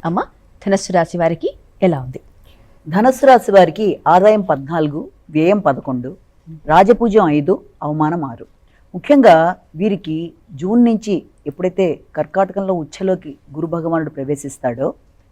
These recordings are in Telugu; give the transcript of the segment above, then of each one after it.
అమ్మ, ధనస్సు రాశి వారికి ఎలా ఉంది? ధనస్సు రాశి వారికి ఆదాయం 14, వ్యయం 11, రాజపూజ్యం 5, అవమానం 6. ముఖ్యంగా వీరికి జూన్ నుంచి ఎప్పుడైతే కర్కాటకంలో ఉచ్చలోకి గురు భగవానుడు ప్రవేశిస్తాడో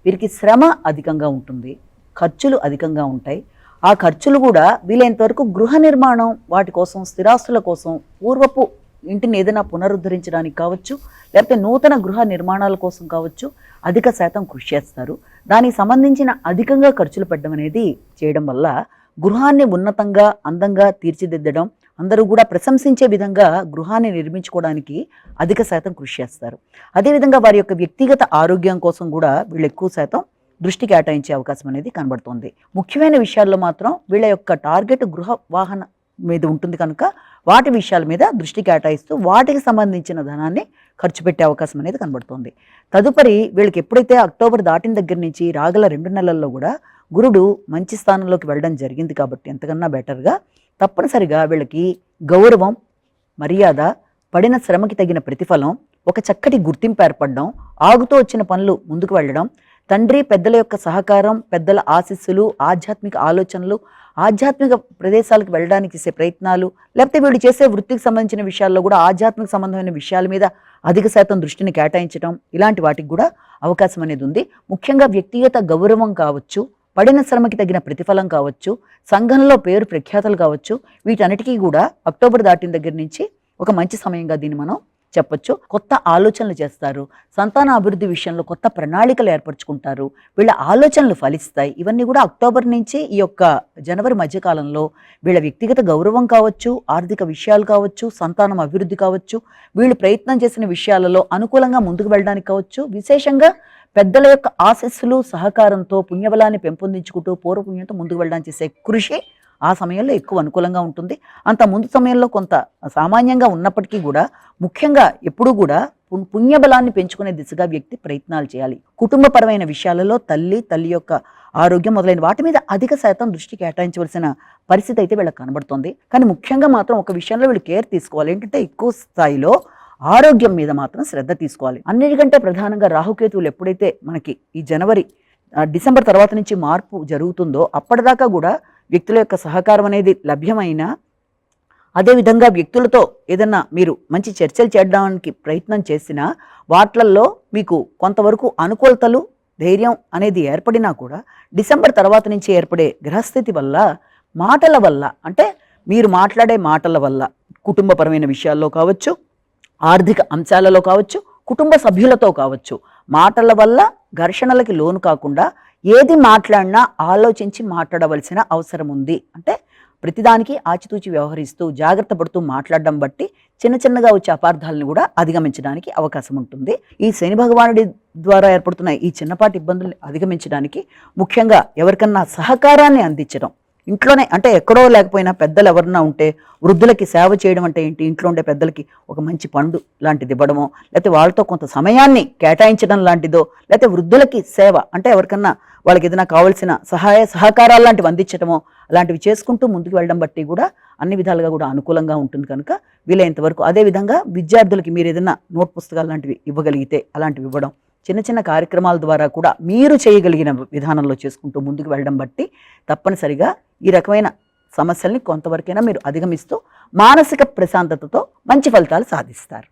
వీరికి శ్రమ అధికంగా ఉంటుంది, ఖర్చులు అధికంగా ఉంటాయి. ఆ ఖర్చులు కూడా వీలైనంతవరకు గృహ నిర్మాణం వాటి కోసం, స్థిరాస్తుల కోసం, పూర్వపు ఇంటిని ఏదైనా పునరుద్ధరించడానికి కావచ్చు, లేకపోతే నూతన గృహ నిర్మాణాల కోసం కావచ్చు, అధిక శాతం కృషి చేస్తారు. దానికి సంబంధించిన అధికంగా ఖర్చులు పెట్టడం అనేది చేయడం వల్ల గృహాన్ని ఉన్నతంగా, అందంగా తీర్చిదిద్దడం, అందరూ కూడా ప్రశంసించే విధంగా గృహాన్ని నిర్మించుకోవడానికి అధిక శాతం కృషి చేస్తారు. అదేవిధంగా వారి యొక్క వ్యక్తిగత ఆరోగ్యం కోసం కూడా వీళ్ళు ఎక్కువ శాతం దృష్టి కేటాయించే అవకాశం అనేది కనబడుతుంది. ముఖ్యమైన విషయాల్లో మాత్రం వీళ్ళ యొక్క టార్గెట్ గృహ వాహన మీద ఉంటుంది కనుక వాటి విషయాల మీద దృష్టి కేటాయిస్తూ వాటికి సంబంధించిన ధనాన్ని ఖర్చు పెట్టే అవకాశం అనేది కనబడుతుంది. తదుపరి వీళ్ళకి ఎప్పుడైతే అక్టోబర్ దాటిన దగ్గర నుంచి రాగల 2 నెలల్లో కూడా గురుడు మంచి స్థానంలోకి వెళ్ళడం జరిగింది కాబట్టి ఎంతకన్నా బెటర్గా తప్పనిసరిగా వీళ్ళకి గౌరవం, మర్యాద, పడిన శ్రమకి తగిన ప్రతిఫలం, ఒక చక్కటి గుర్తింపు ఏర్పడడం, ఆగుతూ వచ్చిన పనులు ముందుకు వెళ్ళడం, తండ్రి పెద్దల యొక్క సహకారం, పెద్దల ఆశీస్సులు, ఆధ్యాత్మిక ఆలోచనలు, ఆధ్యాత్మిక ప్రదేశాలకు వెళ్ళడానికి చేసే ప్రయత్నాలు, లేకపోతే వీళ్ళు చేసే వృత్తికి సంబంధించిన విషయాల్లో కూడా ఆధ్యాత్మిక సంబంధమైన విషయాల మీద అధిక శాతం దృష్టిని కేటాయించడం, ఇలాంటి వాటికి కూడా అవకాశం అనేది ఉంది. ముఖ్యంగా వ్యక్తిగత గౌరవం కావచ్చు, పడిన శ్రమకి తగిన ప్రతిఫలం కావచ్చు, సంఘంలో పేరు ప్రఖ్యాతలు కావచ్చు, వీటన్నిటికీ కూడా అక్టోబర్ దాటిన దగ్గర నుంచి ఒక మంచి సమయంగా దీన్ని మనం చెప్పొచ్చు. కొత్త ఆలోచనలు చేస్తారు, సంతాన అభివృద్ధి విషయంలో కొత్త ప్రణాళికలు ఏర్పరచుకుంటారు, వీళ్ళ ఆలోచనలు ఫలిస్తాయి. ఇవన్నీ కూడా అక్టోబర్ నుంచి ఈ యొక్క జనవరి మధ్యకాలంలో వీళ్ళ వ్యక్తిగత గౌరవం కావచ్చు, ఆర్థిక విషయాలు కావచ్చు, సంతానం అభివృద్ధి కావచ్చు, వీళ్ళు ప్రయత్నం చేసిన విషయాలలో అనుకూలంగా ముందుకు వెళ్ళడానికి కావచ్చు, విశేషంగా పెద్దల యొక్క ఆశస్సులు, సహకారంతో పుణ్యబలాన్ని పెంపొందించుకుంటూ పూర్వపుణ్యంతో ముందుకు వెళ్ళడానికి చేసే కృషి ఆ సమయంలో ఎక్కువ అనుకూలంగా ఉంటుంది. అంత ముందు సమయంలో కొంత సామాన్యంగా ఉన్నప్పటికీ కూడా ముఖ్యంగా ఎప్పుడూ కూడా పుణ్యబలాన్ని పెంచుకునే దిశగా వ్యక్తి ప్రయత్నాలు చేయాలి. కుటుంబపరమైన విషయాలలో తల్లి యొక్క ఆరోగ్యం మొదలైన వాటి మీద అధిక శాతం దృష్టి కేటాయించవలసిన పరిస్థితి అయితే వీళ్ళకి కనబడుతుంది. కానీ ముఖ్యంగా మాత్రం ఒక విషయంలో వీళ్ళు కేర్ తీసుకోవాలి. ఏంటంటే ఎక్కువ స్థాయిలో ఆరోగ్యం మీద మాత్రం శ్రద్ధ తీసుకోవాలి. అన్నిటికంటే ప్రధానంగా రాహుకేతువులు ఎప్పుడైతే మనకి ఈ డిసెంబర్ తర్వాత నుంచి మార్పు జరుగుతుందో అప్పటిదాకా కూడా వ్యక్తుల యొక్క సహకారం అనేది లభ్యమైనా, అదేవిధంగా వ్యక్తులతో ఏదన్నా మీరు మంచి చర్చలు చేయడానికి ప్రయత్నం చేసినా వాట్లల్లో మీకు కొంతవరకు అనుకూలతలు, ధైర్యం అనేది ఏర్పడినా కూడా డిసెంబర్ తర్వాత నుంచి ఏర్పడే గ్రహస్థితి వల్ల, మాటల వల్ల, అంటే మీరు మాట్లాడే మాటల వల్ల కుటుంబపరమైన విషయాల్లో కావచ్చు, ఆర్థిక అంశాలలో కావచ్చు, కుటుంబ సభ్యులతో కావచ్చు, మాటల వల్ల ఘర్షణలకి లోను కాకుండా ఏది మాట్లాడినా ఆలోచించి మాట్లాడవలసిన అవసరం ఉంది. అంటే ప్రతిదానికి ఆచితూచి వ్యవహరిస్తూ జాగ్రత్త పడుతూ మాట్లాడడం బట్టి చిన్నగా వచ్చే అపార్థాలను కూడా అధిగమించడానికి అవకాశం ఉంటుంది. ఈ శని భగవానుడి ద్వారా ఏర్పడుతున్న ఈ చిన్నపాటి ఇబ్బందుల్ని అధిగమించడానికి ముఖ్యంగా ఎవరికన్నా సహకారాన్ని అందించడం, ఇంట్లోనే అంటే ఎక్కడో లేకపోయినా పెద్దలు ఎవరన్నా ఉంటే వృద్ధులకి సేవ చేయడం అంటే ఏంటి, ఇంట్లో ఉండే పెద్దలకి ఒక మంచి పండు లాంటిది ఇవ్వడమో, లేకపోతే వాళ్ళతో కొంత సమయాన్ని కేటాయించడం లాంటిదో, లేకపోతే వృద్ధులకి సేవ అంటే ఎవరికన్నా వాళ్ళకి ఏదైనా కావాల్సిన సహకారాలు లాంటివి అందించడమో, అలాంటివి చేసుకుంటూ ముందుకు వెళ్ళడం బట్టి కూడా అన్ని విధాలుగా కూడా అనుకూలంగా ఉంటుంది కనుక వీలైనంతవరకు. అదేవిధంగా విద్యార్థులకి మీరు ఏదైనా నోట్ పుస్తకాలు లాంటివి ఇవ్వగలిగితే అలాంటివి ఇవ్వడం, చిన్న కార్యక్రమాల ద్వారా కూడా మీరు చేయగలిగిన విధానంలో చేసుకుంటూ ముందుకు వెళ్ళడం బట్టి తప్పనిసరిగా ఈ రకమైన సమస్యల్ని కొంతవరకైనా మీరు అధిగమిస్తూ మానసిక ప్రశాంతతతో మంచి ఫలితాలు సాధిస్తారు.